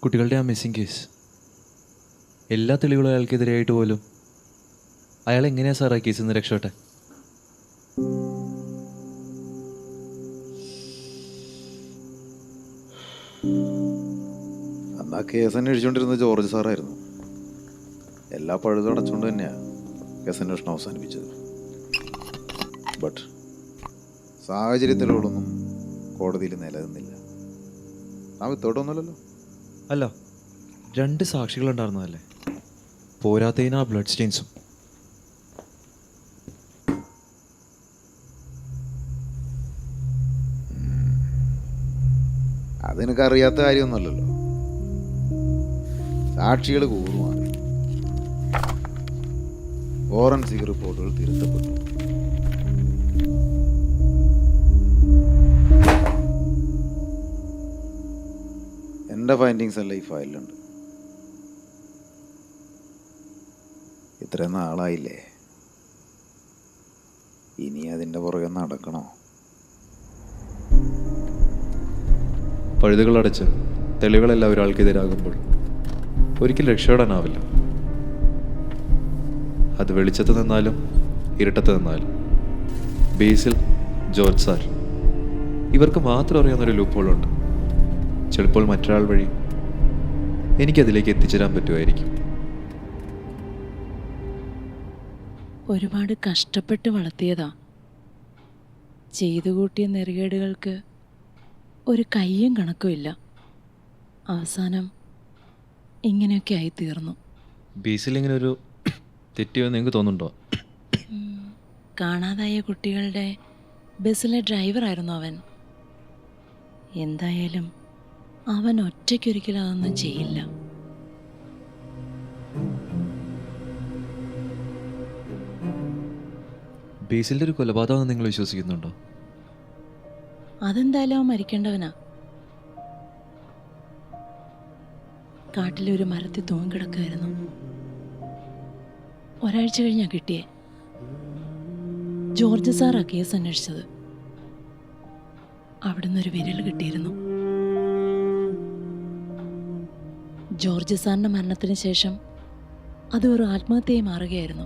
കുട്ടികളുടെ ആ missing case, എല്ലാ തെളിവുകളും അയാൾക്കെതിരെയായിട്ട് പോലും അയാൾ എങ്ങനെയാണ് സാർ ആ കേസിൽ നിന്ന് രക്ഷപ്പെട്ടെ? അന്ന് ആ കേസ് അന്വേഷിച്ചുകൊണ്ടിരുന്നത് ജോർജ് സാറായിരുന്നു. എല്ലാ പഴുതും അടച്ചുകൊണ്ട് തന്നെയാണ് കേസ് അന്വേഷണം അവസാനിപ്പിച്ചത്. ബട്ട് സാഹചര്യത്തിലൊന്നും കോടതിയിൽ നിലനിന്നില്ല. ആ വിത്തോട്ടൊന്നുമല്ലല്ലോ. അല്ല, 2 സാക്ഷികളുണ്ടായിരുന്നതല്ലേ, പോരാത്തതിന് ആ ബ്ലഡ് സ്റ്റെയിൻസും. അതെനിക്കറിയാത്ത കാര്യമൊന്നുമല്ലല്ലോ. സാക്ഷികൾ കൂറുമാറി, ഫോറൻസിക് റിപ്പോർട്ടുകൾ തിരുത്തപ്പെട്ടു. എൻ്റെ ഫൈൻഡിങ്സ് എല്ലാം ഈ ഫയലിലുണ്ട്. ഇത്രയും നാളായില്ലേ, ഇനി അതിൻ്റെ പുറകെ നടക്കണോ? പഴുതുകളടച്ച് തെളിവുകളെല്ലാം ഒരാൾക്കെതിരാകുമ്പോൾ ഒരിക്കലും രക്ഷപ്പെടാനാവില്ല. അത് വെളിച്ചത്ത് നിന്നാലും ഇരുട്ടത്ത് നിന്നാലും. ബേസിൽ, ജോർജ് സാർ, ഇവർക്ക് മാത്രം അറിയാവുന്നൊരു ലൂപ്പ് ഹോളുണ്ട്. ചിലപ്പോൾ മറ്റൊരാൾ വഴി എനിക്കതിലേക്ക് എത്തിച്ചേരാൻ പറ്റുമായിരിക്കും. ഒരുപാട് കഷ്ടപ്പെട്ട് വളർത്തിയതാ. ചെയ്തു കൂട്ടിയ നെറുകേടുകൾക്ക് ഒരു കയ്യും കണക്കുമില്ല. അവസാനം ഇങ്ങനെയൊക്കെ ആയി തീർന്നു. ബേസിൽ ഇങ്ങനെ ഒരു തെറ്റിയെന്ന് നിങ്ങൾക്ക് തോന്നുന്നുണ്ടോ? കാണാതായ കുട്ടികളുടെ ബസ്സിലെ ഡ്രൈവറായിരുന്നു അവൻ. എന്തായാലും അവൻ ഒറ്റയ്ക്കൊരിക്കലും അതൊന്നും ചെയ്യില്ല. ബേസിലിൻ്റെ ഒരു കൊലപാതകം നിങ്ങൾ വിശ്വസിക്കുന്നുണ്ടോ? അതെന്തായാലും അവൻ മരിക്കേണ്ടവനാ. കാട്ടിലെ ഒരു മരത്തിൽ തൂങ്ങിക്കിടക്കുകയായിരുന്നു. ഒരാഴ്ച കഴിഞ്ഞാ കിട്ടിയേ. ജോർജ് സാറാ കേസ് അന്വേഷിച്ചത്. അവിടുന്ന് ഒരു വിരൽ കിട്ടിയിരുന്നു. ജോർജ് സാറിന്റെ മരണത്തിന് ശേഷം അത് ഒരു ആത്മഹത്യയായി മാറുകയായിരുന്നു.